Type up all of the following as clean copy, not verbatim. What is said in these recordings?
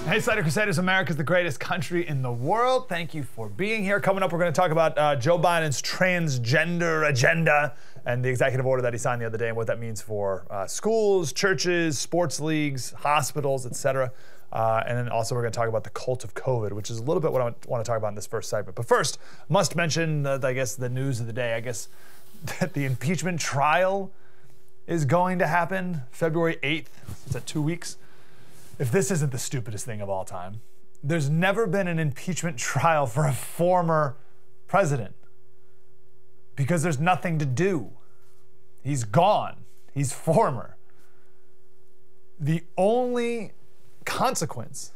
Hey, Slater Crusaders, America's the greatest country in the world. Thank you for being here. Coming up, we're going to talk about Joe Biden's transgender agenda and the executive order that he signed the other day and what that means for schools, churches, sports leagues, hospitals, etc. And then also we're going to talk about the Cult of Coven, which is a little bit what I want to talk about in this first segment. But first, must mention, I guess, the news of the day. I guess that the impeachment trial is going to happen February 8th. It's at 2 weeks. If this isn't the stupidest thing of all time, there's never been an impeachment trial for a former president because there's nothing to do. He's gone. He's former. The only consequence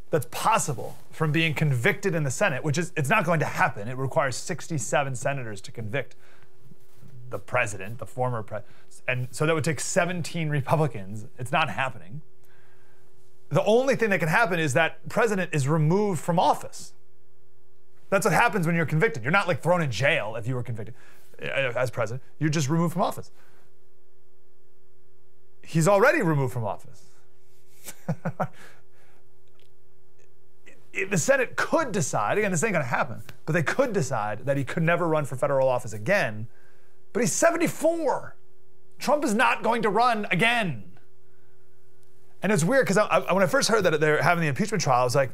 that's possible from being convicted in the Senate, which is, it's not going to happen. It requires 67 senators to convict the president, the former president. And so that would take 17 Republicans. It's not happening. The only thing that can happen is that president is removed from office. That's what happens when you're convicted. You're not like thrown in jail if you were convicted as president. You're just removed from office. He's already removed from office. The Senate could decide, again, this ain't gonna happen, but they could decide that he could never run for federal office again, but he's 74. Trump is not going to run again. And it's weird because when I first heard that they're having the impeachment trial, I was like,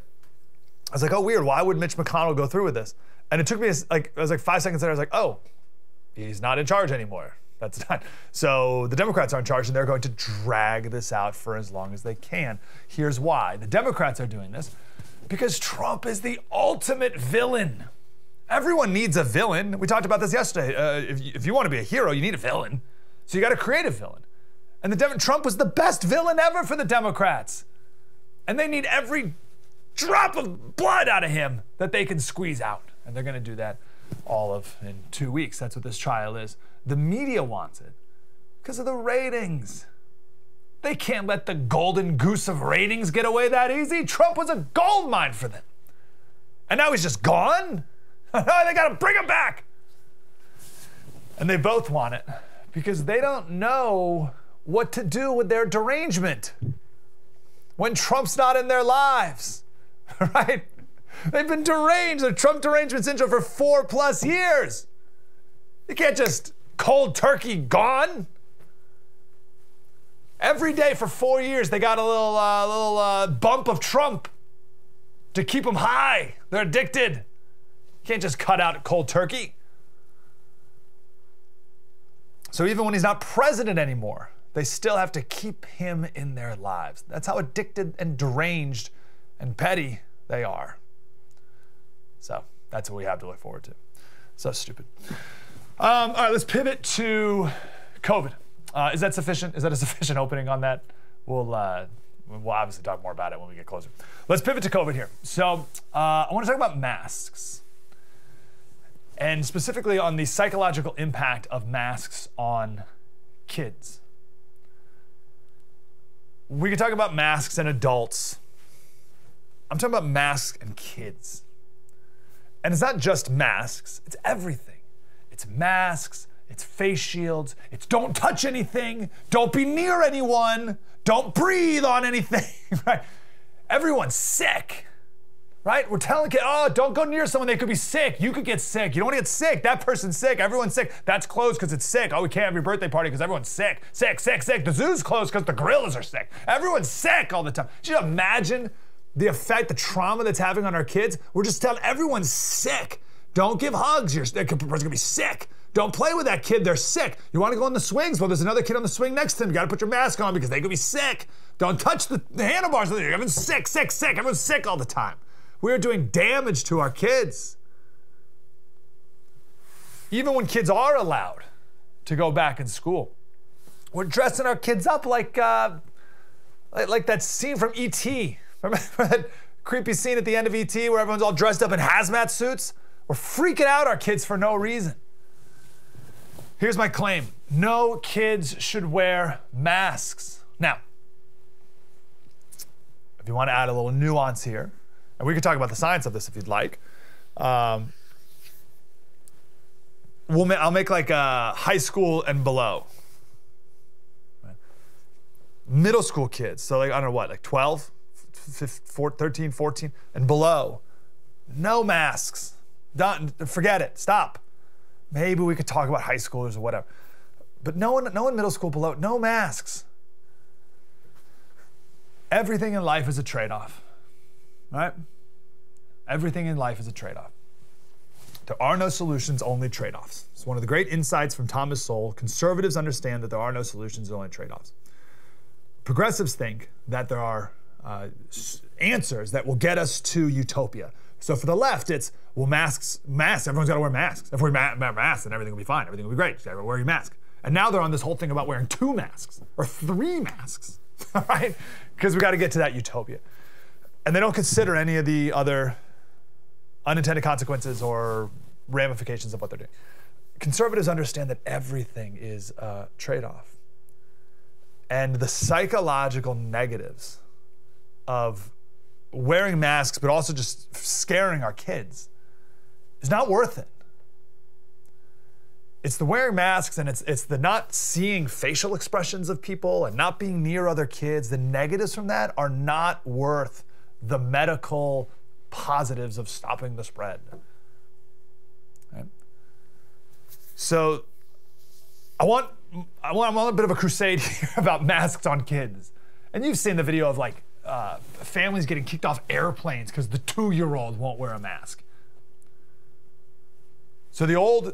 oh, weird. Why would Mitch McConnell go through with this? And it took me I was like 5 seconds later. I was like, oh, he's not in charge anymore. That's not. So the Democrats are in charge, and they're going to drag this out for as long as they can. Here's why: the Democrats are doing this because Trump is the ultimate villain. Everyone needs a villain. We talked about this yesterday. If you want to be a hero, you need a villain. So you got to create a villain. And Trump was the best villain ever for the Democrats. And they need every drop of blood out of him that they can squeeze out. And they're going to do that all of in 2 weeks. That's what this trial is. The media wants it because of the ratings. They can't let the golden goose of ratings get away that easy. Trump was a gold mine for them. And now he's just gone? They got to bring him back. And they both want it because they don't know what to do with their derangement when Trump's not in their lives, right? They've been deranged, the Trump derangement syndrome for 4+ years. You can't just cold turkey gone. Every day for 4 years, they got a little bump of Trump to keep them high. They're addicted. You can't just cut out cold turkey. So even when he's not president anymore, they still have to keep him in their lives. That's how addicted and deranged and petty they are. So that's what we have to look forward to. So stupid. All right, let's pivot to COVID. Is that sufficient? Is that a sufficient opening on that? We'll obviously talk more about it when we get closer. Let's pivot to COVID here. So I want to talk about masks, and specifically on the psychological impact of masks on kids. We can talk about masks and adults. I'm talking about masks and kids. And it's not just masks, it's everything. It's masks, it's face shields, it's don't touch anything, don't be near anyone, don't breathe on anything, right? Everyone's sick, right? We're telling kids, oh, don't go near someone, they could be sick. You could get sick. You don't want to get sick. That person's sick. Everyone's sick. That's closed because it's sick. Oh, we can't have your birthday party because everyone's sick. Sick, sick, sick. The zoo's closed because the gorillas are sick. Everyone's sick all the time. Should you imagine the effect, the trauma that's having on our kids? We're just telling everyone's sick. Don't give hugs. That person's going to be sick. Don't play with that kid. They're sick. You want to go on the swings? Well, there's another kid on the swing next to him. You got to put your mask on because they could be sick. Don't touch the handlebars. Everyone's sick, sick, sick. Everyone's sick all the time. We're doing damage to our kids. Even when kids are allowed to go back in school, we're dressing our kids up like that scene from E.T. Remember that creepy scene at the end of E.T. where everyone's all dressed up in hazmat suits? We're freaking out our kids for no reason. Here's my claim. No kids should wear masks. Now, if you want to add a little nuance here, and we can talk about the science of this if you'd like. I'll make like a high school and below. Right? Middle school kids, so like, I don't know what, like 12, 13, 14, and below, no masks. Done. Forget it. Stop. Maybe we could talk about high schoolers or whatever. But no one middle school below, no masks. Everything in life is a trade-off, right? Everything in life is a trade-off. There are no solutions, only trade-offs. It's one of the great insights from Thomas Sowell. Conservatives understand that there are no solutions, only trade-offs. Progressives think that there are answers that will get us to utopia. So for the left, it's, well, masks, everyone's got to wear masks. If we wear masks, then everything will be fine. Everything will be great. Just gotta wear your mask. And now they're on this whole thing about wearing 2 masks or 3 masks, all right? Because we got to get to that utopia. And they don't consider any of the other unintended consequences or ramifications of what they're doing. Conservatives understand that everything is a trade-off. And the psychological negatives of wearing masks, but also just scaring our kids, is not worth it. It's the wearing masks, and it's the not seeing facial expressions of people and not being near other kids. The negatives from that are not worth the medical positives of stopping the spread. Right? So I'm on a bit of a crusade here about masks on kids. And you've seen the video of like families getting kicked off airplanes because the 2-year-old won't wear a mask. So the old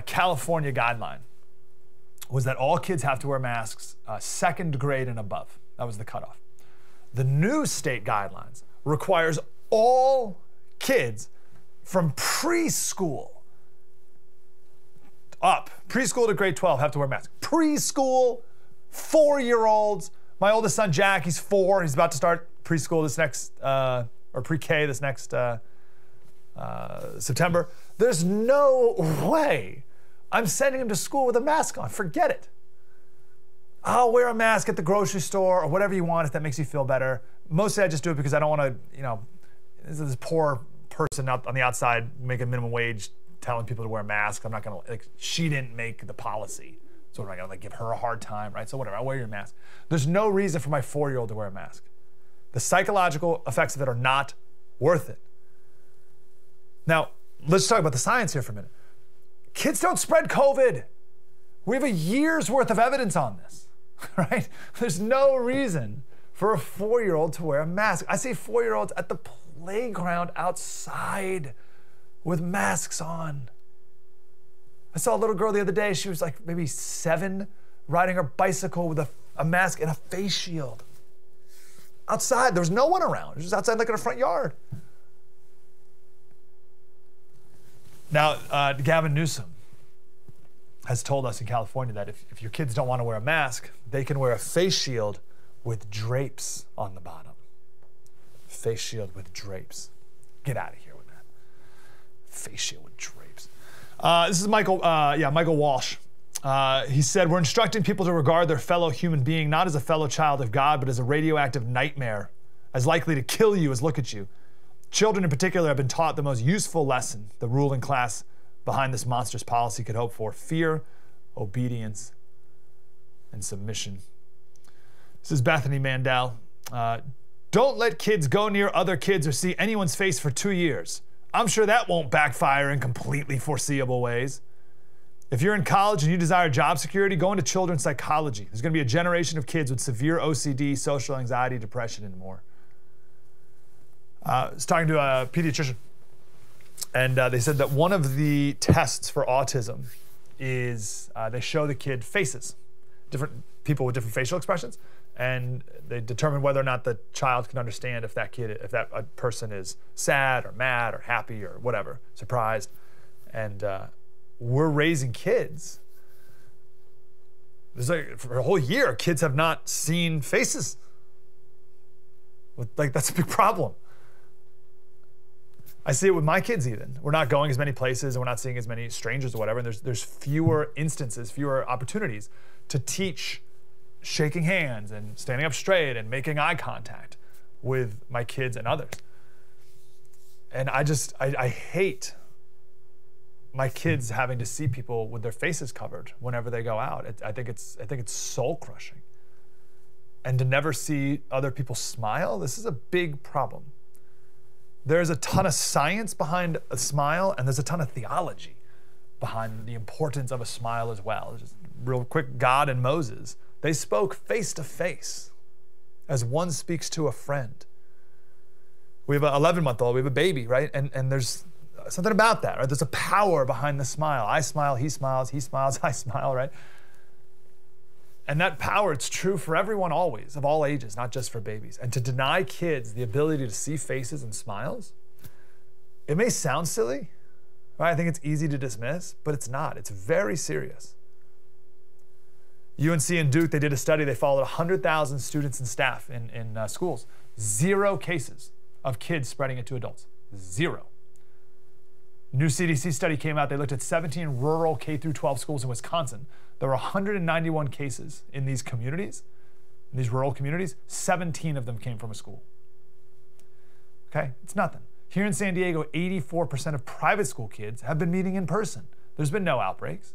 California guideline was that all kids have to wear masks 2nd grade and above. That was the cutoff. The new state guidelines requires all kids from preschool up, preschool to grade 12, have to wear masks. Preschool, 4-year-olds. My oldest son, Jack, he's 4. He's about to start preschool this next, or pre-K this next September. There's no way I'm sending him to school with a mask on. Forget it. I'll wear a mask at the grocery store or whatever you want if that makes you feel better. Mostly I just do it because I don't want to, this poor person out on the outside making minimum wage telling people to wear masks. I'm not going to, she didn't make the policy. So what am I going to give her a hard time, right? So whatever, I'll wear your mask. There's no reason for my 4-year-old to wear a mask. The psychological effects of it are not worth it. Now, let's talk about the science here for a minute. Kids don't spread COVID. We have a year's worth of evidence on this, right? There's no reason for a 4-year-old to wear a mask. I see 4-year-olds at the playground outside with masks on. I saw a little girl the other day, she was like maybe 7, riding her bicycle with a mask and a face shield. Outside, there was no one around. It was just outside like in her front yard. Now, Gavin Newsom has told us in California that if your kids don't want to wear a mask, they can wear a face shield with drapes on the bottom. Face shield with drapes. Get out of here with that. Face shield with drapes. This is Michael Walsh. He said, we're instructing people to regard their fellow human being not as a fellow child of God, but as a radioactive nightmare, as likely to kill you as look at you. Children in particular have been taught the most useful lesson the ruling class behind this monstrous policy could hope for: fear, obedience, and submission. This is Bethany Mandel. Don't let kids go near other kids or see anyone's face for 2 years. I'm sure that won't backfire in completely foreseeable ways. If you're in college and you desire job security, go into children's psychology. There's going to be a generation of kids with severe OCD, social anxiety, depression, and more. I was talking to a pediatrician, and they said that one of the tests for autism is they show the kid faces, different people with different facial expressions, and they determine whether or not the child can understand if a person is sad or mad or happy or whatever, surprised. And we're raising kids. There's for a whole year, kids have not seen faces. That's a big problem. I see it with my kids even. We're not going as many places and we're not seeing as many strangers or whatever. And there's fewer instances, fewer opportunities to teach shaking hands and standing up straight and making eye contact with my kids and others. And I hate my kids having to see people with their faces covered whenever they go out. I think it's soul crushing. and to never see other people smile, this is a big problem. There's a ton of science behind a smile, and there's a ton of theology behind the importance of a smile as well. Just real quick, God and Moses, they spoke face to face as one speaks to a friend. We have an 11-month-old, we have a baby, right? And there's something about that, right? There's a power behind the smile. I smile, he smiles, I smile, right? And that power, it's true for everyone always, of all ages, not just for babies. And to deny kids the ability to see faces and smiles, it may sound silly, right? I think it's easy to dismiss, but it's not. It's very serious. UNC and Duke, they did a study. They followed 100,000 students and staff in schools. 0 cases of kids spreading it to adults. 0. New CDC study came out. They looked at 17 rural K-12 schools in Wisconsin. There were 191 cases in these communities, in these rural communities. 17 of them came from a school. Okay, it's nothing. Here in San Diego, 84% of private school kids have been meeting in person. There's been no outbreaks.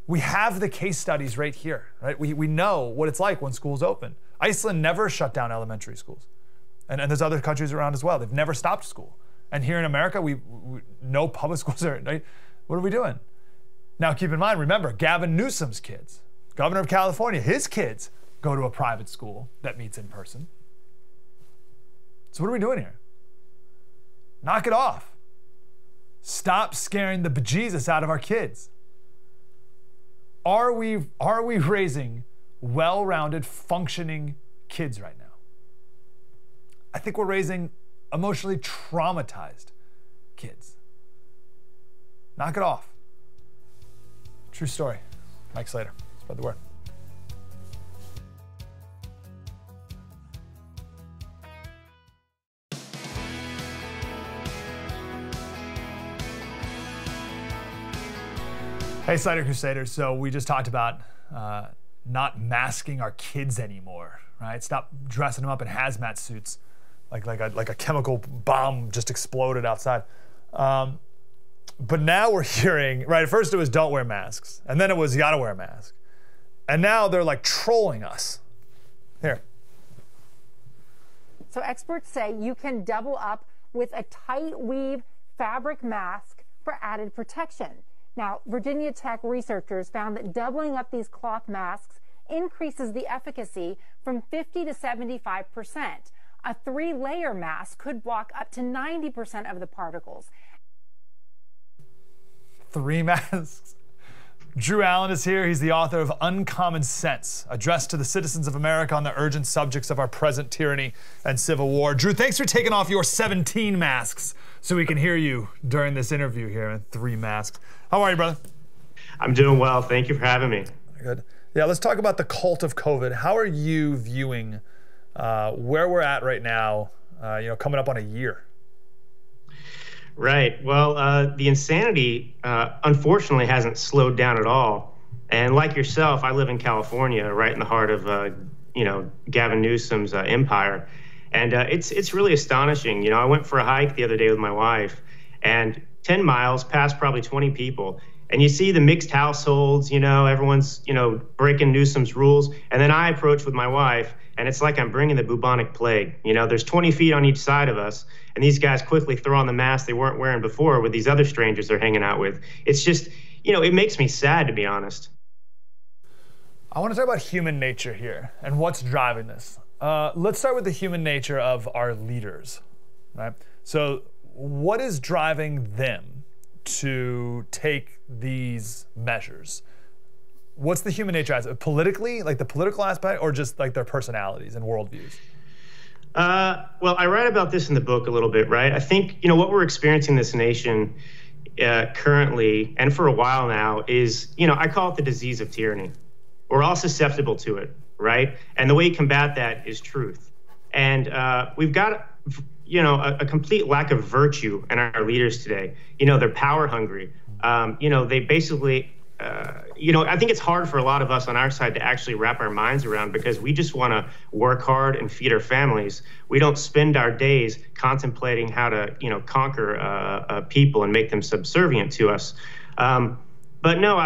We have the case studies right here, right? We know what it's like when schools open. Iceland never shut down elementary schools. And there's other countries around as well. They've never stopped school. And here in America, we no public schools are, right? What are we doing? Now keep in mind, remember, Gavin Newsom's kids, governor of California, his kids go to a private school that meets in person. So what are we doing here? Knock it off. Stop scaring the bejesus out of our kids. Are we raising well-rounded, functioning kids right now? I think we're raising emotionally traumatized kids. Knock it off. True story. Mike Slater. Spread the word. Hey, Slater Crusaders. So we just talked about not masking our kids anymore, right? Stop dressing them up in hazmat suits like a chemical bomb just exploded outside. But now we're hearing, right, at first it was don't wear masks, and then it was you gotta wear a mask. And now they're like trolling us. Here. So experts say you can double up with a tight weave fabric mask for added protection. Now, Virginia Tech researchers found that doubling up these cloth masks increases the efficacy from 50 to 75%. A 3-layer mask could block up to 90% of the particles. 3 masks? Drew Allen is here. He's the author of Uncommon Sense, addressed to the citizens of America on the urgent subjects of our present tyranny and civil war. Drew, thanks for taking off your 17 masks so we can hear you during this interview here in 3 masks. How are you, brother? I'm doing well. Thank you for having me. Good. Yeah, let's talk about the cult of COVID. How are you viewing where we're at right now, coming up on a year? Right. Well, the insanity, unfortunately, hasn't slowed down at all. And like yourself, I live in California, right in the heart of, Gavin Newsom's empire. And it's really astonishing. I went for a hike the other day with my wife, and 10 miles past probably 20 people. And you see the mixed households, everyone's, breaking Newsom's rules. And then I approach with my wife, and it's like I'm bringing the bubonic plague. There's 20 feet on each side of us, and these guys quickly throw on the mask they weren't wearing before with these other strangers they're hanging out with. It's just, it makes me sad, to be honest. I want to talk about human nature here and what's driving this. Let's start with the human nature of our leaders, right? So what is driving them to take these measures? What's the human nature as politically, like the political aspect, or just like their personalities and worldviews? Well, I write about this in the book a little bit, right? I think, what we're experiencing in this nation currently, and for a while now, is, I call it the disease of tyranny. We're all susceptible to it, right? And the way you combat that is truth. And we've got, a complete lack of virtue in our leaders today. They're power hungry. They basically, I think it's hard for a lot of us on our side to actually wrap our minds around, because we just want to work hard and feed our families. We don't spend our days contemplating how to, conquer people and make them subservient to us. But no,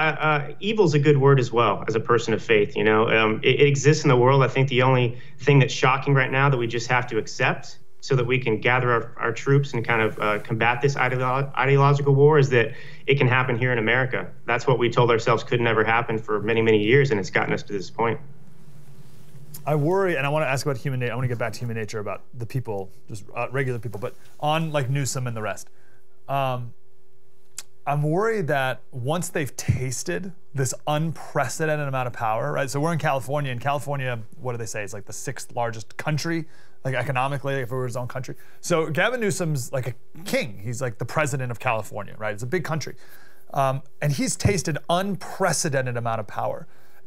evil's a good word as well as a person of faith. It exists in the world. I think the only thing that's shocking right now that we just have to accept so that we can gather our troops and kind of combat this ideological war is that it can happen here in America. That's what we told ourselves could never happen for many, many years, and it's gotten us to this point. I worry, and I want to ask about human nature. I want to get back to human nature about the people, just regular people, but on like Newsom and the rest. I'm worried that once they've tasted this unprecedented amount of power, right? So we're in California, and California, what do they say? It's like the 6th largest country, like economically, if it were his own country. So Gavin Newsom's like a king. He's like the president of California, right? It's a big country. And he's tasted unprecedented amount of power.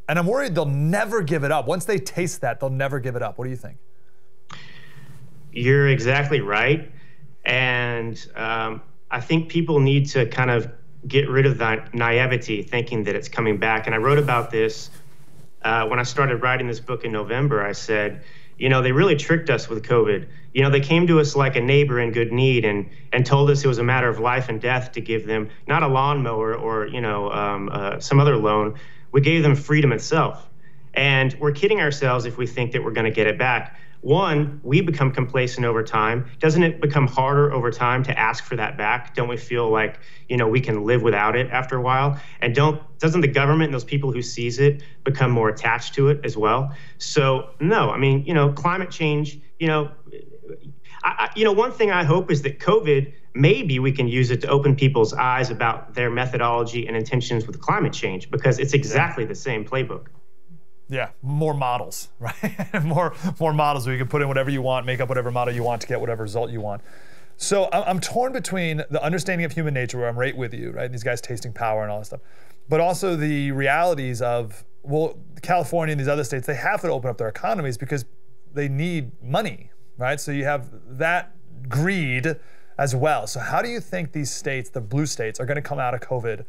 And I'm worried they'll never give it up. Once they taste that, they'll never give it up. What do you think? You're exactly right. And I think people need to kind of get rid of that naivety, thinking that it's coming back. And I wrote about this when I started writing this book in November. I said, they really tricked us with COVID. They came to us like a neighbor in good need and told us it was a matter of life and death to give them not a lawnmower or, some other loan. We gave them freedom itself. And we're kidding ourselves if we think that we're going to get it back. One, we become complacent over time. Doesn't it become harder over time to ask for that back? Don't we feel like, we can live without it after a while? And doesn't the government and those people who seize it become more attached to it as well? So no, climate change, one thing I hope is that COVID, maybe we can use it to open people's eyes about their methodology and intentions with climate change, because it's exactly the same playbook. Yeah, more models, right? more models where you can put in whatever you want, make up whatever model you want to get whatever result you want. So I'm torn between the understanding of human nature, where I'm right with you, right? These guys tasting power and all that stuff, but also the realities of, well, California and these other states, they have to open up their economies because they need money, right? So you have that greed as well. So how do you think these states, the blue states, are going to come out of COVID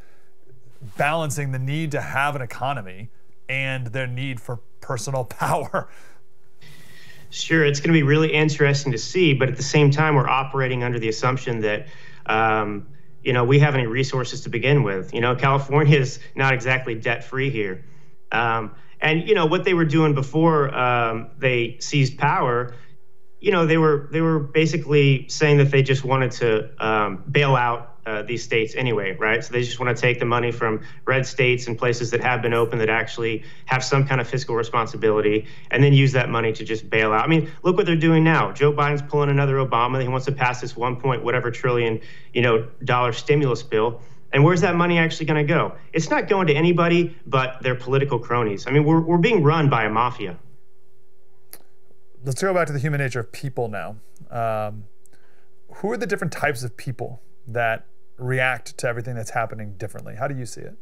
balancing the need to have an economy and their need for personal power? Sure, it's going to be really interesting to see, but at the same time, we're operating under the assumption that, we have any resources to begin with. California is not exactly debt-free here. And what they were doing before they seized power, they were basically saying that they just wanted to bail out these states anyway, right? So they just want to take the money from red states and places that have been open that actually have some kind of fiscal responsibility, and then use that money to just bail out. Look what they're doing now. Joe Biden's pulling another Obama. He wants to pass this $1 trillion dollar stimulus bill. And where's that money actually going to go? It's not going to anybody but their political cronies. We're being run by a mafia. Let's go back to the human nature of people now. Who are the different types of people that react to everything that's happening differently? How do you see it?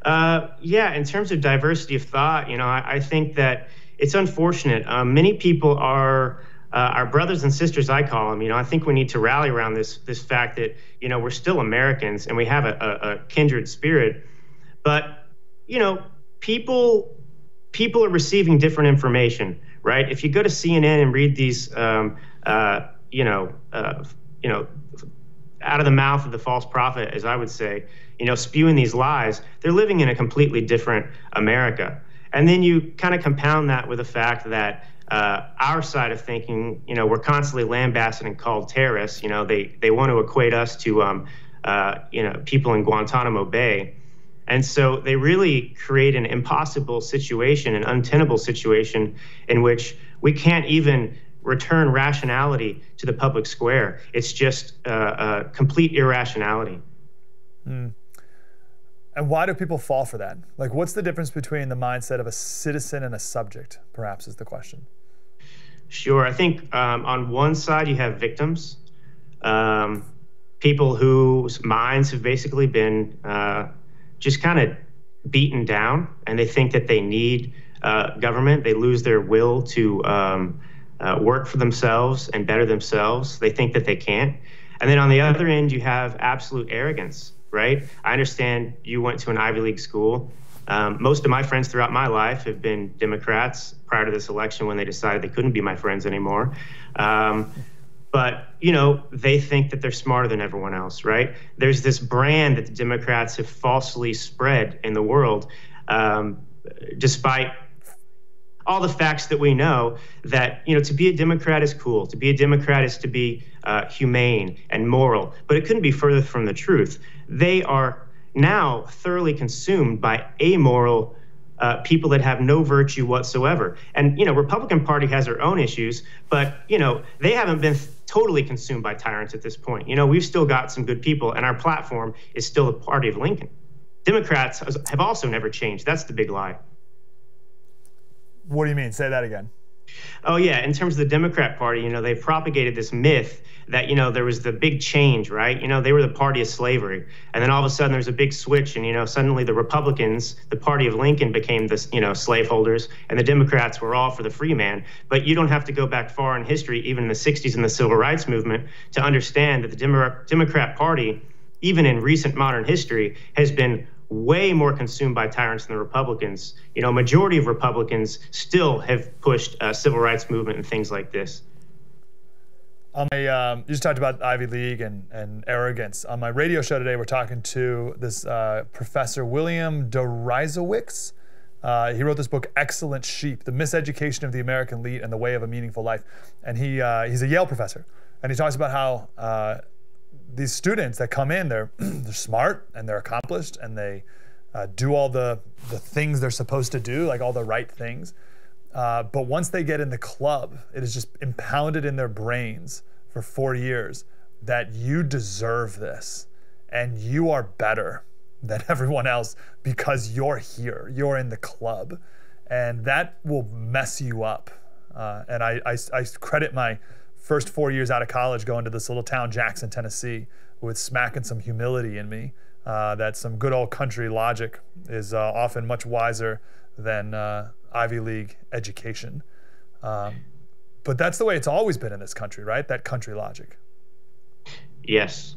In terms of diversity of thought, I think that it's unfortunate. Many people are our brothers and sisters, I call them. I think we need to rally around this fact that, we're still Americans and we have a kindred spirit. But, people are receiving different information, right? If you go to CNN and read these, out of the mouth of the false prophet, as I would say, spewing these lies, they're living in a completely different America. And then you kind of compound that with the fact that our side of thinking, we're constantly lambasted and called terrorists. They want to equate us to, people in Guantanamo Bay. And so they really create an impossible situation, an untenable situation in which we can't even return rationality to the public square. It's just complete irrationality. And why do people fall for that? Like, what's the difference between the mindset of a citizen and a subject, perhaps, is the question? Sure. I think on one side you have victims, people whose minds have basically been just kind of beaten down, and they think that they need government. They lose their will to work for themselves and better themselves. They think that they can't. And then on the other end, you have absolute arrogance, right? I understand you went to an Ivy League school. Most of my friends throughout my life have been Democrats prior to this election when they decided they couldn't be my friends anymore. but, you know, they think that they're smarter than everyone else, right? There's this brand that the Democrats have falsely spread in the world, despite all the facts that we know that, you know, to be a Democrat is cool. To be a Democrat is to be humane and moral, but it couldn't be further from the truth. They are now thoroughly consumed by amoral people that have no virtue whatsoever. And, you know, Republican Party has their own issues, but, you know, they haven't been totally consumed by tyrants at this point. You know, we've still got some good people, and our platform is still the party of Lincoln. Democrats have also never changed. That's the big lie. What do you mean? Say that again. Oh, yeah. In terms of the Democrat Party, you know, they've propagated this myth that, you know, there was the big change, right? You know, they were the party of slavery. And then all of a sudden there's a big switch. And, you know, suddenly the Republicans, the party of Lincoln, became the, you know, slaveholders. And the Democrats were all for the free man. But you don't have to go back far in history, even in the 60s and the Civil Rights Movement, to understand that the Democrat Party, even in recent modern history, has been way more consumed by tyrants than the Republicans. You know, majority of Republicans still have pushed civil rights movement and things like this. You just talked about Ivy League and arrogance. On my radio show today, we're talking to this Professor William Deresiewicz. He wrote this book, Excellent Sheep, The Miseducation of the American Elite and the Way of a Meaningful Life. And he's a Yale professor. And he talks about how these students that come in, they're smart and they're accomplished and they do all the things they're supposed to do, like all the right things. But once they get in the club, it is just impounded in their brains for 4 years that you deserve this and you are better than everyone else because you're here, you're in the club. And that will mess you up. And I credit my first 4 years out of college going to this little town, Jackson, Tennessee, with smacking some humility in me, that some good old country logic is often much wiser than Ivy League education. But that's the way it's always been in this country, right? That country logic. Yes.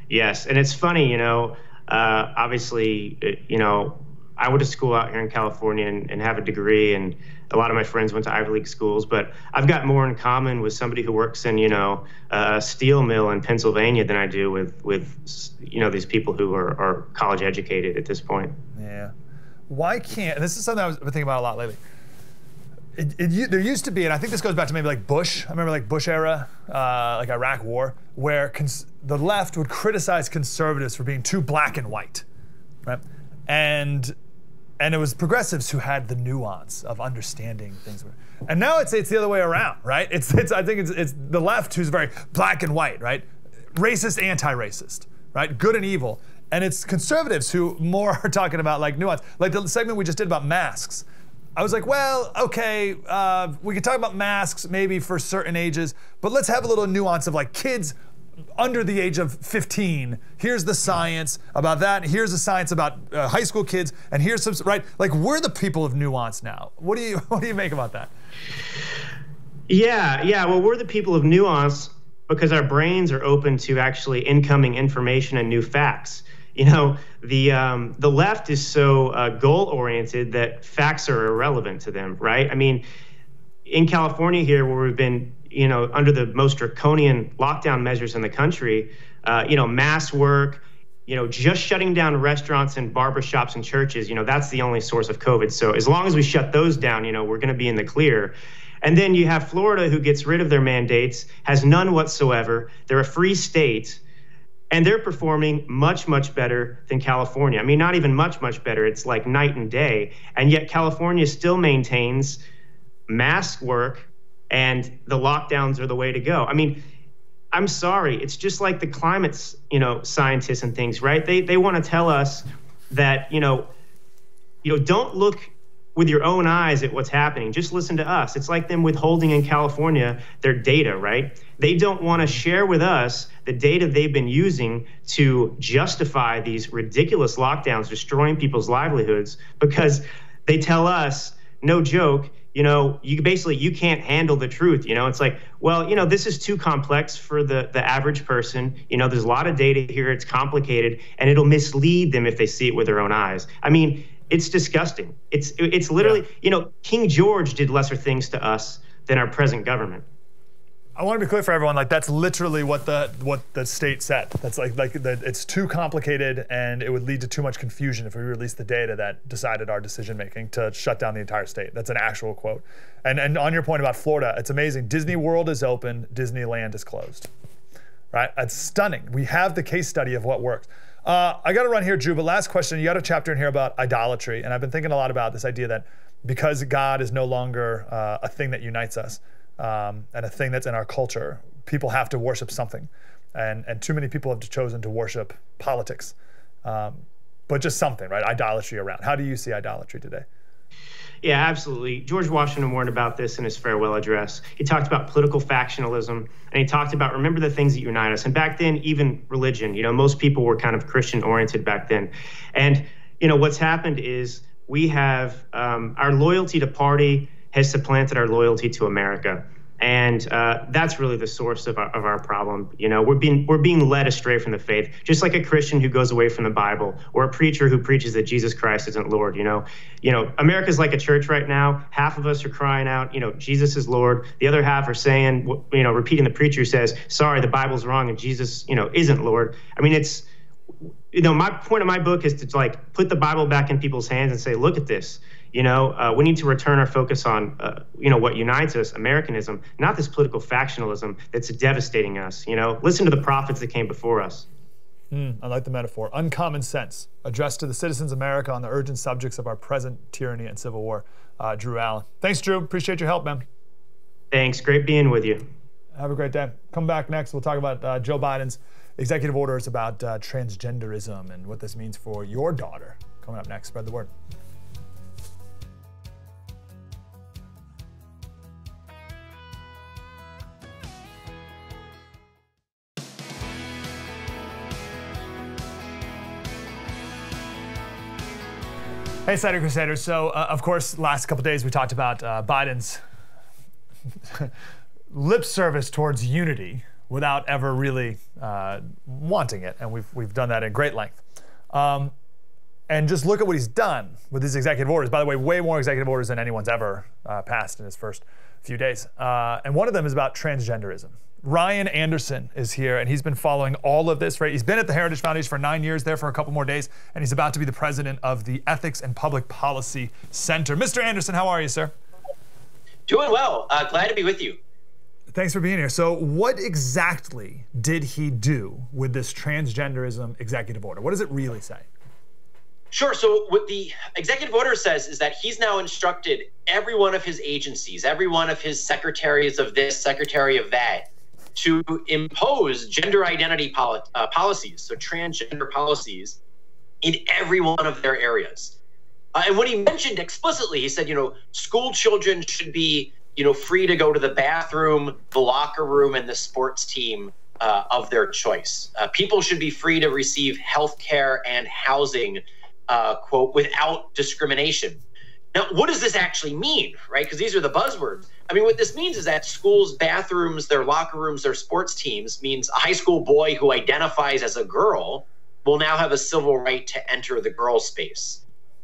And it's funny, you know, obviously, you know, I went to school out here in California and have a degree, and a lot of my friends went to Ivy League schools, but I've got more in common with somebody who works in, you know, a steel mill in Pennsylvania than I do with you know, these people who are college educated at this point. Yeah. Why can't, and this is something I've been thinking about a lot lately. There used to be, and I think this goes back to maybe like Bush. I remember like Bush era, like Iraq War, where the left would criticize conservatives for being too black and white, right? And it was progressives who had the nuance of understanding things. And now it's the other way around, right? I think it's the left who's very black and white, right? Racist, anti-racist, right? Good and evil. And it's conservatives who more are talking about like nuance. Like the segment we just did about masks. I was like, well, okay, we could talk about masks maybe for certain ages, but let's have a little nuance of like kids under the age of 15. Here's the science about that. Here's the science about high school kids, and here's some, right? Like, we're the people of nuance now. What do you make about that? Yeah. Well, we're the people of nuance because our brains are open to actually incoming information and new facts. You know, the left is so goal-oriented that facts are irrelevant to them, right? I mean, in California here, where we've been, you know, under the most draconian lockdown measures in the country, you know, mass work, you know, just shutting down restaurants and barbershops and churches, you know, that's the only source of COVID. So as long as we shut those down, you know, we're going to be in the clear. And then you have Florida, who gets rid of their mandates, has none whatsoever. They're a free state. And they're performing much, much better than California. I mean, not even much, much better. It's like night and day. And yet California still maintains mask work and the lockdowns are the way to go. I mean, I'm sorry. It's just like the climate, you know, scientists and things, right? They want to tell us that, you know, don't look with your own eyes at what's happening. Just listen to us. It's like them withholding in California their data, right? They don't want to share with us the data they've been using to justify these ridiculous lockdowns, destroying people's livelihoods, because they tell us, no joke, you know, you can't handle the truth. You know, it's like, well, you know, this is too complex for the average person. You know, there's a lot of data here. It's complicated, and it'll mislead them if they see it with their own eyes. I mean, it's disgusting. It's literally, you know, King George did lesser things to us than our present government. I want to be clear for everyone, like that's literally what the state said. That's it's too complicated and it would lead to too much confusion if we released the data that decided our decision making to shut down the entire state. That's an actual quote. And on your point about Florida, it's amazing. Disney World is open, Disneyland is closed. Right? It's stunning. We have the case study of what works. I got to run here, Drew, but last question. You got a chapter in here about idolatry, and I've been thinking a lot about this idea that because God is no longer a thing that unites us, and a thing that's in our culture, people have to worship something. And too many people have chosen to worship politics, but just something, right? Idolatry around. How do you see idolatry today? Yeah, absolutely. George Washington warned about this in his farewell address. He talked about political factionalism, and he talked about, remember the things that unite us. And back then, even religion, most people were kind of Christian-oriented back then. And, what's happened is we have our loyalty to party has supplanted our loyalty to America. And that's really the source of our problem. We're being led astray from the faith, just like a Christian who goes away from the Bible, or a preacher who preaches that Jesus Christ isn't Lord. America's like a church right now. Half of us are crying out, Jesus is Lord. The other half are saying, repeating the preacher who says, sorry, the Bible's wrong and Jesus, isn't Lord. I mean, it's, my point of my book is to put the Bible back in people's hands and say, look at this. We need to return our focus on, what unites us, Americanism, not this political factionalism that's devastating us. Listen to the prophets that came before us. I like the metaphor. Uncommon sense, addressed to the citizens of America on the urgent subjects of our present tyranny and civil war. Drew Allen. Thanks, Drew. Appreciate your help, man. Thanks. Great being with you. Have a great day. Come back next. We'll talk about Joe Biden's executive orders about transgenderism and what this means for your daughter. Coming up next. Spread the word. Hey, Slater Crusaders. So, of course, last couple days we talked about Biden's lip service towards unity without ever really wanting it, and we've done that in great length. And just look at what he's done with his executive orders. By the way, way more executive orders than anyone's ever passed in his first few days. And one of them is about transgenderism. Ryan Anderson is here, and he's been following all of this, right? He's been at the Heritage Foundation for 9 years, there for a couple more days, and he's about to be the president of the Ethics and Public Policy Center. Mr. Anderson, how are you, sir? Doing well. Glad to be with you. Thanks for being here. So what exactly did he do with this transgenderism executive order? What does it really say? Sure. So what the executive order says is that he's now instructed every one of his agencies, every one of his secretaries of this, secretary of that, to impose gender identity policies, so transgender policies, in every one of their areas. And what he mentioned explicitly, he said, school children should be, free to go to the bathroom, the locker room, and the sports team of their choice. People should be free to receive health care and housing, quote, without discrimination. Now, what does this actually mean, right? Because these are the buzzwords. I mean, what this means is that schools' bathrooms, their locker rooms, their sports teams means a high school boy who identifies as a girl will now have a civil right to enter the girl space.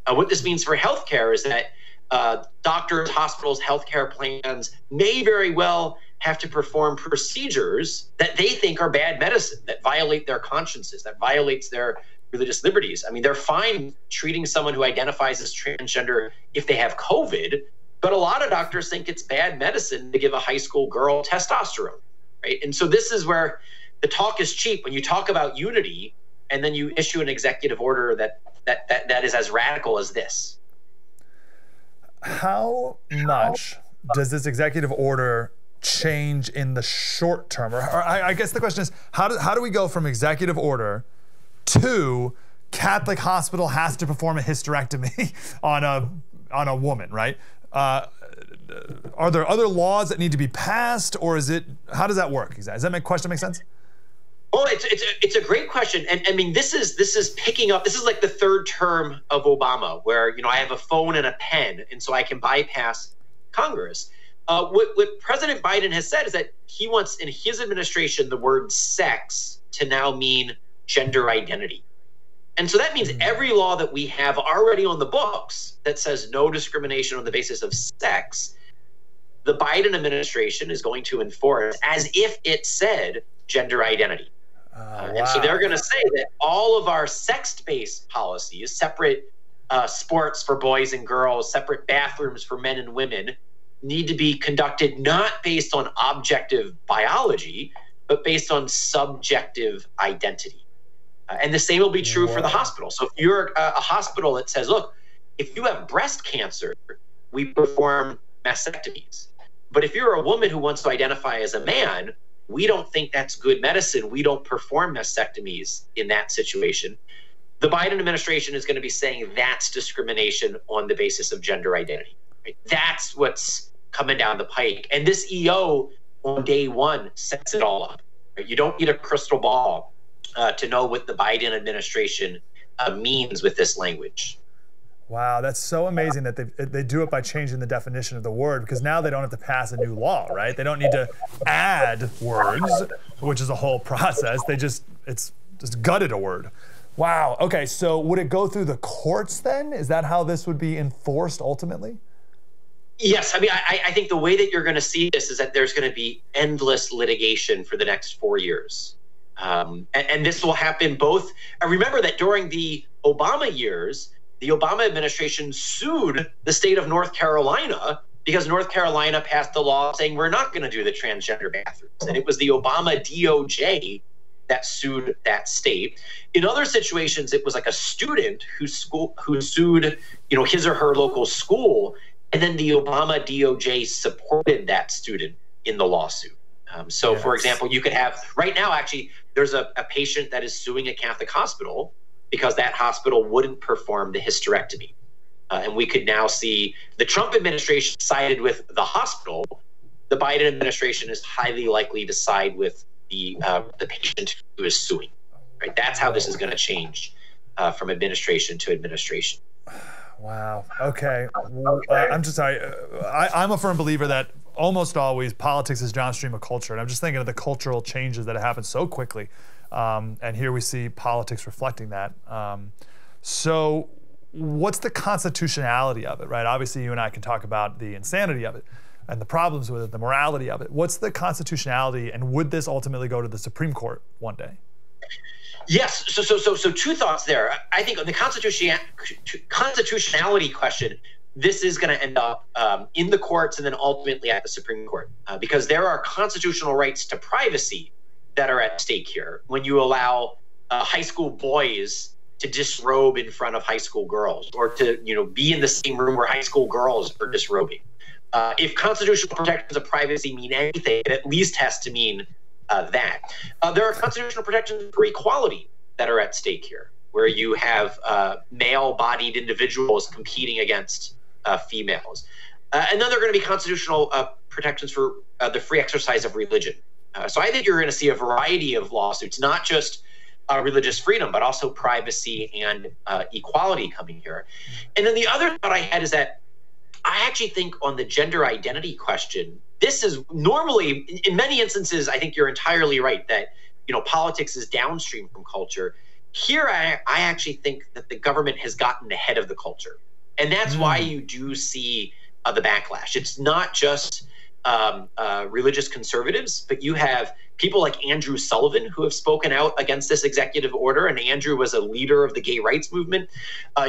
What this means for healthcare is that doctors, hospitals, healthcare plans may very well have to perform procedures that they think are bad medicine, that violate their consciences, that violates their religious liberties. I mean, they're fine treating someone who identifies as transgender if they have COVID, but a lot of doctors think it's bad medicine to give a high school girl testosterone, right? And so this is where the talk is cheap. When you talk about unity and then you issue an executive order that is as radical as this. How much does this executive order change in the short term? Or I guess the question is, how do we go from executive order to Catholic hospital has to perform a hysterectomy on a woman, right? Are there other laws that need to be passed, or how does that work? Does that question make sense? Well, it's a great question, and I mean this is picking up. This is like the third term of Obama, where I have a phone and a pen, and so I can bypass Congress. What President Biden has said is that he wants in his administration the word sex to now mean gender identity. And so that means every law that we have already on the books that says no discrimination on the basis of sex, the Biden administration is going to enforce as if it said gender identity. And so they're going to say that all of our sex-based policies, separate sports for boys and girls, separate bathrooms for men and women, need to be conducted not based on objective biology, but based on subjective identity. And the same will be true for the hospital. So if you're a hospital that says, look, if you have breast cancer, we perform mastectomies. But if you're a woman who wants to identify as a man, we don't think that's good medicine. We don't perform mastectomies in that situation. The Biden administration is going to be saying that's discrimination on the basis of gender identity. Right? That's what's coming down the pike. And this EO on day one sets it all up. Right? You don't need a crystal ball to know what the Biden administration means with this language. Wow, that's so amazing that they do it by changing the definition of the word, because now they don't have to pass a new law, right? They don't need to add words, which is a whole process. It's just gutted a word. Wow, okay, so would it go through the courts then? Is that how this would be enforced ultimately? Yes, I mean, I think the way that you're going to see this is that there's going to be endless litigation for the next 4 years. And this will happen both. Remember that during the Obama years, the Obama administration sued the state of North Carolina because North Carolina passed a law saying we're not going to do the transgender bathrooms. And it was the Obama DOJ that sued that state. In other situations, it was like a student who sued, his or her local school, and then the Obama DOJ supported that student in the lawsuit. Yes. For example, you could have, right now, actually, there's a patient that is suing a Catholic hospital because that hospital wouldn't perform the hysterectomy. And we could now see the Trump administration sided with the hospital. The Biden administration is highly likely to side with the patient who is suing. Right? That's how this is going to change from administration to administration. Wow. Okay. I'm just sorry. I'm a firm believer that almost always politics is downstream of culture. And I'm just thinking of the cultural changes that have happened so quickly. And here we see politics reflecting that. So what's the constitutionality of it, right? Obviously, you and I can talk about the insanity of it and the problems with it, the morality of it. What's the constitutionality, and would this ultimately go to the Supreme Court one day? Yes. So two thoughts there. I think on the constitutionality question, this is going to end up in the courts and then ultimately at the Supreme Court, because there are constitutional rights to privacy that are at stake here when you allow high school boys to disrobe in front of high school girls, or to be in the same room where high school girls are disrobing. If constitutional protections of privacy mean anything, it at least has to mean that. There are constitutional protections for equality that are at stake here, where you have male-bodied individuals competing against females. And then there are going to be constitutional protections for the free exercise of religion. So I think you're going to see a variety of lawsuits, not just religious freedom, but also privacy and equality coming here. And then the other thought I had is that I actually think on the gender identity question, this is normally, in many instances, I think you're entirely right that, politics is downstream from culture. Here, I actually think that the government has gotten ahead of the culture. And that's why you do see the backlash. It's not just religious conservatives, but you have people like Andrew Sullivan who have spoken out against this executive order. And Andrew was a leader of the gay rights movement.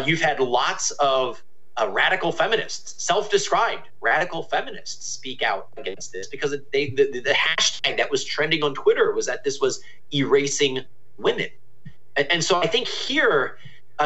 You've had lots of radical feminists, self-described radical feminists, speak out against this because the hashtag that was trending on Twitter was that this was erasing women. And so I think here,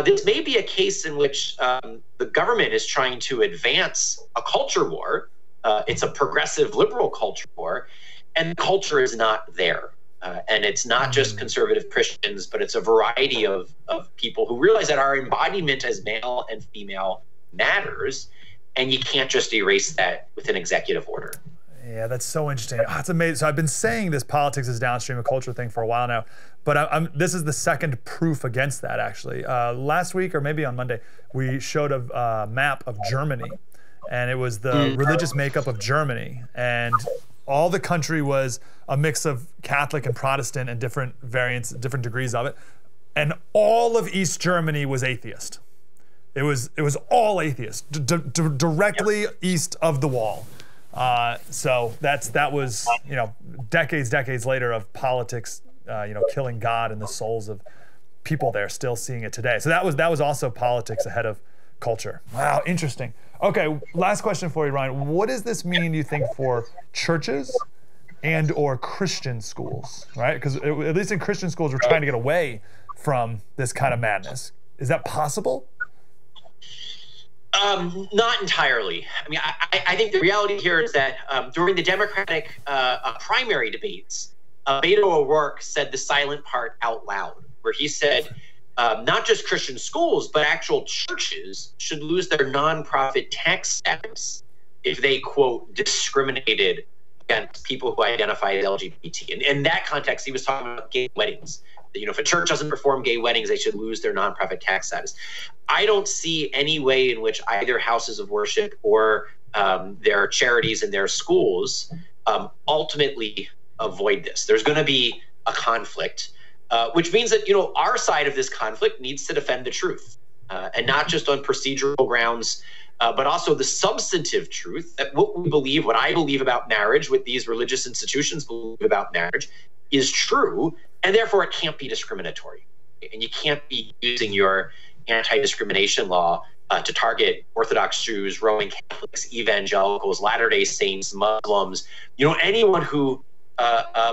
this may be a case in which the government is trying to advance a culture war. It's a progressive liberal culture war, and the culture is not there. And it's not just conservative Christians, but it's a variety of people who realize that our embodiment as male and female matters, and you can't just erase that with an executive order. Yeah, that's so interesting. Oh, it's amazing. So I've been saying this politics is downstream of culture thing for a while now, but this is the second proof against that, actually. Last week, or maybe on Monday, we showed a map of Germany, and it was the religious makeup of Germany, and all the country was a mix of Catholic and Protestant and different variants, different degrees of it, and all of East Germany was atheist. It was all atheist, directly east of the wall. So that was, you know, decades later of politics, you know, killing God and the souls of people there, still seeing it today. So that was also politics ahead of culture. Wow, interesting. Okay, last question for you, Ryan. What does this mean, do you think, for churches and or Christian schools, right? Because at least in Christian schools, we're trying to get away from this kind of madness. Is that possible? Not entirely. I mean, I think the reality here is that during the Democratic primary debates, Beto O'Rourke said the silent part out loud, where he said not just Christian schools, but actual churches should lose their nonprofit tax status if they, quote, discriminated against people who identify as LGBT. And in that context, he was talking about gay weddings. You know, if a church doesn't perform gay weddings, they should lose their nonprofit tax status. I don't see any way in which either houses of worship or their charities and their schools ultimately avoid this. There's going to be a conflict, which means that, you know, our side of this conflict needs to defend the truth, and not just on procedural grounds, but also the substantive truth that what I believe about marriage, what these religious institutions believe about marriage, is true, and therefore it can't be discriminatory. And you can't be using your anti-discrimination law to target Orthodox Jews, Roman Catholics, evangelicals, Latter-day Saints, Muslims, you know, anyone who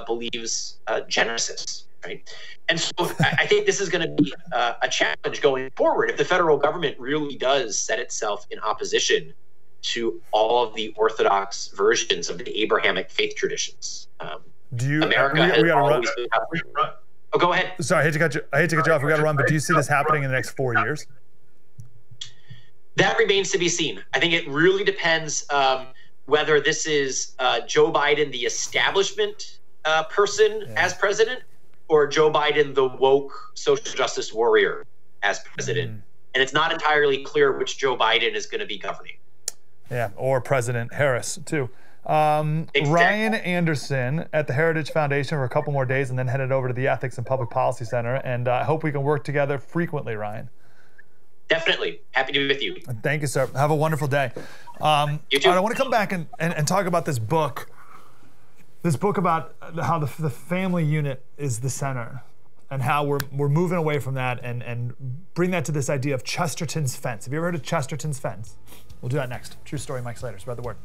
believes Genesis, right? And so I think this is going to be a challenge going forward if the federal government really does set itself in opposition to all of the Orthodox versions of the Abrahamic faith traditions. America has always been. Oh, go ahead. Sorry, I hate to cut you off. We got to run, but do you see this happening in the next 4 years? That remains to be seen. I think it really depends whether this is Joe Biden, the establishment person, as president, or Joe Biden, the woke social justice warrior, as president. And it's not entirely clear which Joe Biden is going to be governing. Yeah, or President Harris, too. Exactly. Ryan Anderson at the Heritage Foundation for a couple more days and then headed over to the Ethics and Public Policy Center. And I hope we can work together frequently, Ryan. Definitely. Happy to be with you. Thank you, sir. Have a wonderful day. You too. I want to come back and talk about this book. This book about how the family unit is the center and how we're moving away from that and bring that to this idea of Chesterton's fence. Have you ever heard of Chesterton's fence? We'll do that next. True story, Mike Slater. Spread the word.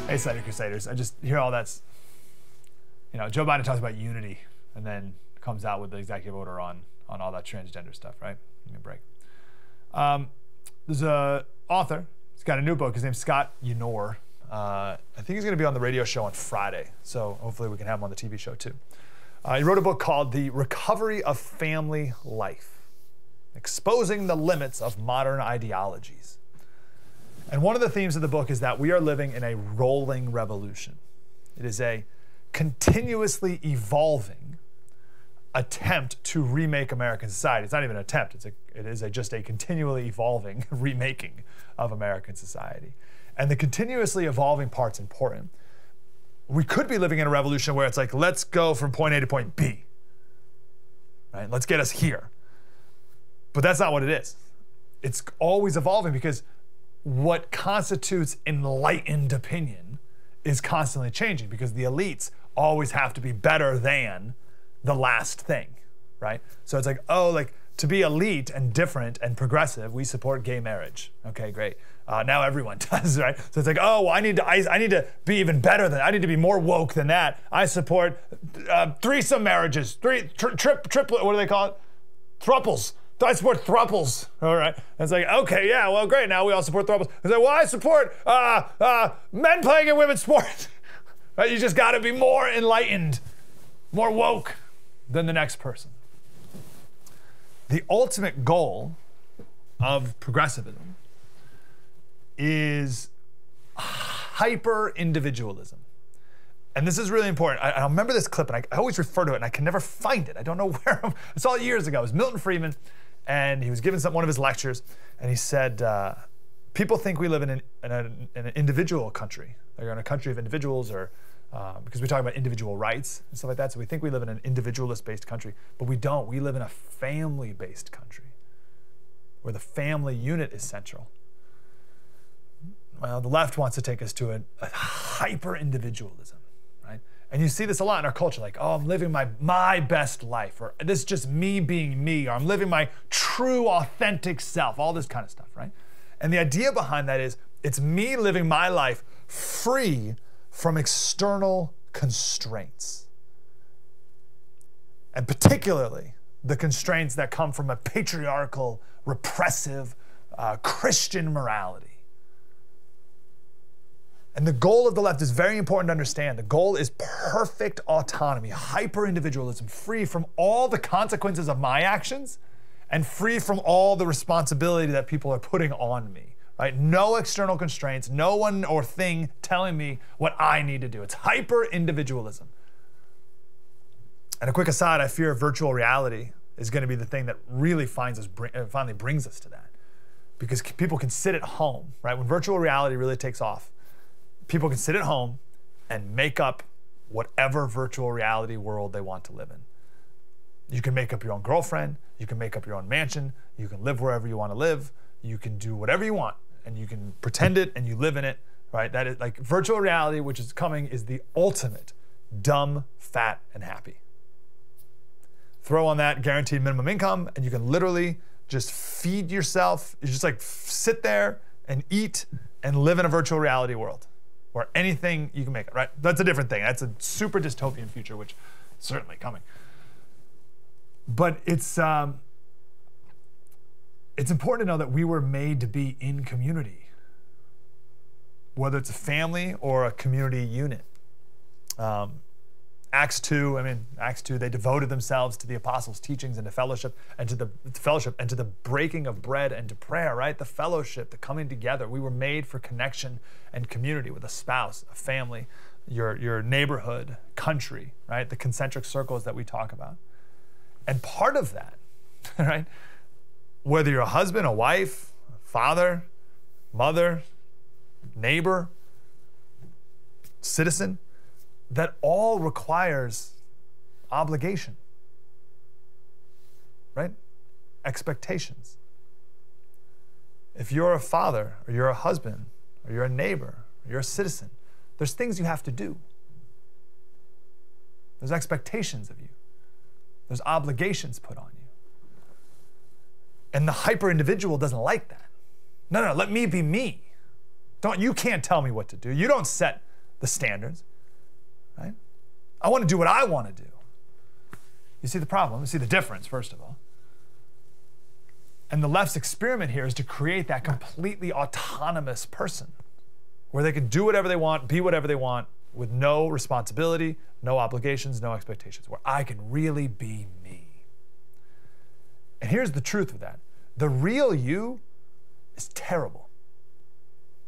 Hey, Slater Crusaders. I just hear all that's, you know, Joe Biden talks about unity and then comes out with the executive order on all that transgender stuff, right? Give me a break. There's a author. He's got a new book. His name's Scott Unor. I think he's going to be on the radio show on Friday, so hopefully we can have him on the TV show too. He wrote a book called The Recovery of Family Life, Exposing the Limits of Modern Ideologies. And one of the themes of the book is that we are living in a rolling revolution. It is a continuously evolving attempt to remake American society. It's not even an attempt. It is just a continually evolving remaking of American society. And the continuously evolving part's important. We could be living in a revolution where it's like, let's go from point A to point B. Right? Let's get us here. But that's not what it is. It's always evolving because what constitutes enlightened opinion is constantly changing because the elites always have to be better than the last thing, right? So it's like, oh, like to be elite and different and progressive, we support gay marriage. Okay, great. Now everyone does, right? So it's like, oh, well, I need to be even better than, I need to be more woke than that. I support threesome marriages, triplet, what do they call it? Thruples. I support thruples, all right? And it's like, okay, yeah, well, great. Now we all support thruples. It's like, well, I support men playing in women's sports. Right? You just got to be more enlightened, more woke than the next person. The ultimate goal of progressivism is hyper-individualism. And this is really important. I remember this clip, and I always refer to it, and I can never find it. I don't know where. I saw it years ago. It was Milton Friedman, and he was giving one of his lectures, and he said, people think we live in an individual country. They're in a country of individuals, or because we talk about individual rights and stuff like that. So we think we live in an individualist-based country, but we don't. We live in a family-based country where the family unit is central. Well, the left wants to take us to a hyper-individualism, right? And you see this a lot in our culture, like, oh, I'm living my best life, or this is just me being me, or I'm living my true, authentic self, all this kind of stuff, right? And the idea behind that is, it's me living my life free from external constraints. And particularly the constraints that come from a patriarchal, repressive, Christian morality. And the goal of the left is very important to understand. The goal is perfect autonomy, hyper-individualism, free from all the consequences of my actions and free from all the responsibility that people are putting on me. Right? No external constraints, no one or thing telling me what I need to do. It's hyper-individualism. And a quick aside, I fear virtual reality is going to be the thing that really finally brings us to that. Because people can sit at home, right? When virtual reality really takes off, people can sit at home and make up whatever virtual reality world they want to live in. You can make up your own girlfriend, you can make up your own mansion, you can live wherever you want to live, you can do whatever you want. And you can pretend it and you live in it, right? That is like virtual reality, which is coming, is the ultimate dumb, fat, and happy. Throw on that guaranteed minimum income and you can literally just feed yourself. You just like sit there and eat and live in a virtual reality world where anything you can make it, right? That's a different thing. That's a super dystopian future, which is certainly coming. But it's important to know that we were made to be in community, whether it's a family or a community unit. Acts 2, they devoted themselves to the apostles' teachings and to fellowship and to the breaking of bread and to prayer, right? The fellowship, the coming together. We were made for connection and community with a spouse, a family, your neighborhood, country, right? The concentric circles that we talk about. And part of that, right? Whether you're a husband, a wife, father, mother, neighbor, citizen, that all requires obligation, right? Expectations. If you're a father, or you're a husband, or you're a neighbor, or you're a citizen, there's things you have to do. There's expectations of you. There's obligations put on you. And the hyper-individual doesn't like that. No, let me be me. You can't tell me what to do. You don't set the standards, right? I want to do what I want to do. You see the problem? You see the difference, first of all. And the left's experiment here is to create that completely autonomous person where they can do whatever they want, be whatever they want, with no responsibility, no obligations, no expectations, where I can really be me. And here's the truth of that. The real you is terrible.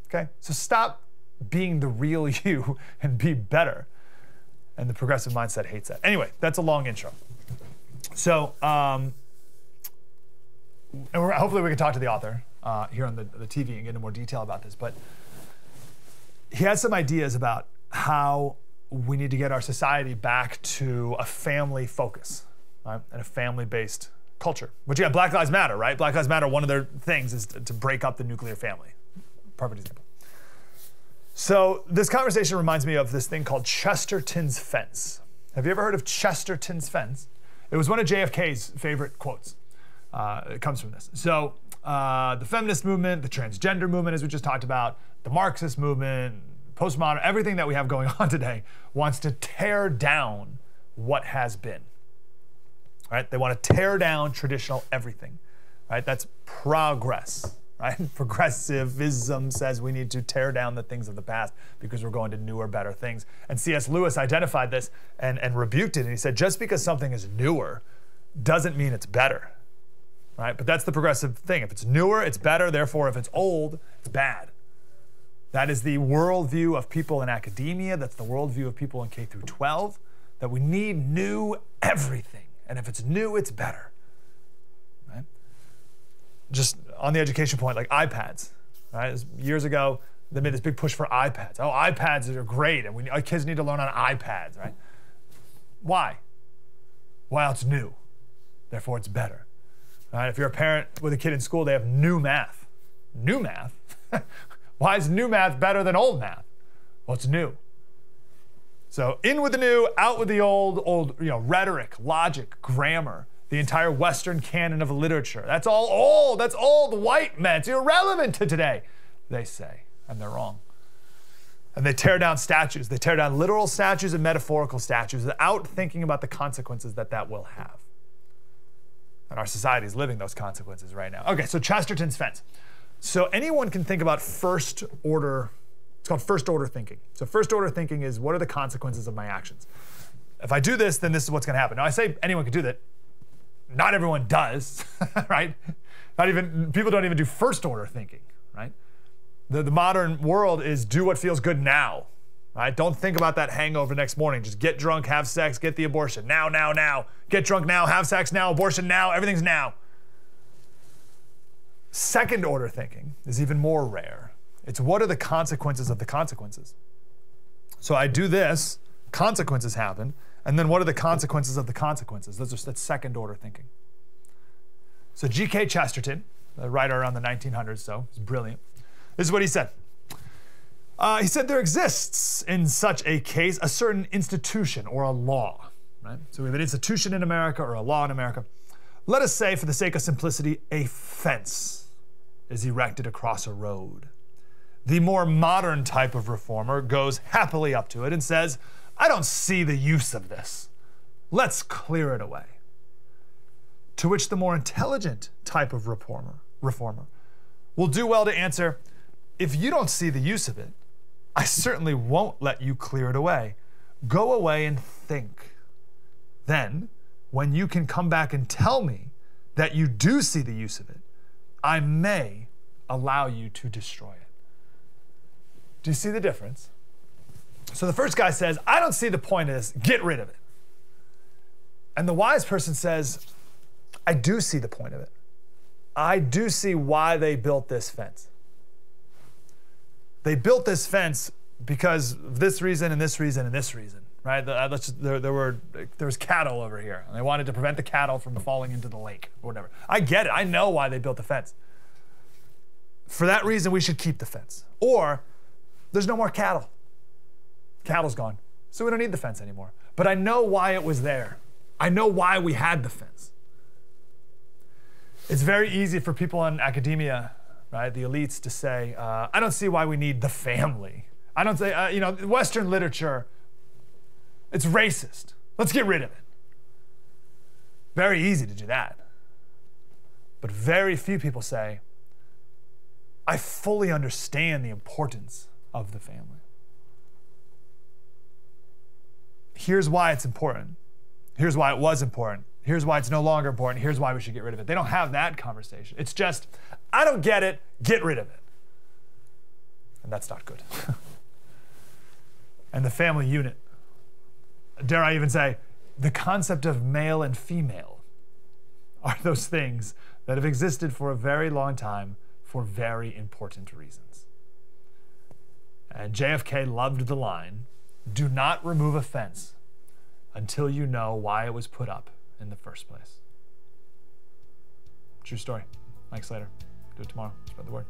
Okay? So stop being the real you and be better. And the progressive mindset hates that. Anyway, that's a long intro. So, and hopefully we can talk to the author here on the TV and get into more detail about this. But he has some ideas about how we need to get our society back to a family focus, right? And a family-based culture. Which, yeah, Black Lives Matter, right? Black Lives Matter, one of their things is to break up the nuclear family. Perfect example. So this conversation reminds me of this thing called Chesterton's fence. Have you ever heard of Chesterton's fence? It was one of JFK's favorite quotes. It comes from this. So the feminist movement, the transgender movement, as we just talked about, the Marxist movement, postmodern, everything that we have going on today wants to tear down what has been. Right? They want to tear down traditional everything. Right? That's progress. Right? Progressivism says we need to tear down the things of the past because we're going to newer, better things. And C.S. Lewis identified this and rebuked it. And he said, just because something is newer doesn't mean it's better. Right? But that's the progressive thing. If it's newer, it's better. Therefore, if it's old, it's bad. That is the worldview of people in academia. That's the worldview of people in K through 12, that we need new everything. And if it's new, it's better. Right? Just on the education point, like iPads. Right? Years ago, They made this big push for iPads. Oh, iPads are great, and our kids need to learn on iPads, right? Why? Well, it's new. Therefore, it's better. All right? If you're a parent with a kid in school, they have new math. New math? Why is new math better than old math? Well, it's new. So in with the new, out with the old, rhetoric, logic, grammar, the entire Western canon of literature. That's all old. That's old white men. It's irrelevant to today, they say, and they're wrong. And they tear down statues. They tear down literal statues and metaphorical statues without thinking about the consequences that will have. And our society is living those consequences right now. Okay, so Chesterton's fence. So anyone can think about first order. It's called first order thinking. So first order thinking is, what are the consequences of my actions? If I do this, then this is what's going to happen. Now I say anyone can do that. Not everyone does, right? People don't even do first order thinking, right? The modern world is do what feels good now, right? Don't think about that hangover next morning. Just get drunk, have sex, get the abortion. Now. Get drunk now, have sex now, abortion now, everything's now. Second order thinking is even more rare. It's what are the consequences of the consequences? So I do this, consequences happen, and then what are the consequences of the consequences? That's second order thinking. So G.K. Chesterton, a writer around the 1900s, so he's brilliant. This is what he said. He said there exists in such a case a certain institution or a law, right? So we have an institution in America or a law in America. Let us say, for the sake of simplicity, a fence is erected across a road. The more modern type of reformer goes happily up to it and says, I don't see the use of this. Let's clear it away. To which the more intelligent type of reformer will do well to answer, if you don't see the use of it, I certainly won't let you clear it away. Go away and think. Then, when you can come back and tell me that you do see the use of it, I may allow you to destroy it. Do you see the difference? So the first guy says, I don't see the point of this, get rid of it. And the wise person says, I do see the point of it. I do see why they built this fence. They built this fence because of this reason and this reason and this reason, right? There was cattle over here, and they wanted to prevent the cattle from falling into the lake or whatever. I get it. I know why they built the fence. For that reason, we should keep the fence. Or there's no more cattle. Cattle's gone, so we don't need the fence anymore. But I know why it was there. I know why we had the fence. It's very easy for people in academia, right, the elites, to say, I don't see why we need the family. I don't say, Western literature, it's racist. Let's get rid of it. Very easy to do that. But very few people say, I fully understand the importance of the family. Here's why it's important. Here's why it was important. Here's why it's no longer important. Here's why we should get rid of it. They don't have that conversation. It's just, I don't get it, get rid of it. And that's not good. And the family unit, dare I even say, the concept of male and female are those things that have existed for a very long time for very important reasons. And JFK loved the line, do not remove a fence until you know why it was put up in the first place. True story. Mike Slater. Do it tomorrow. Spread the word.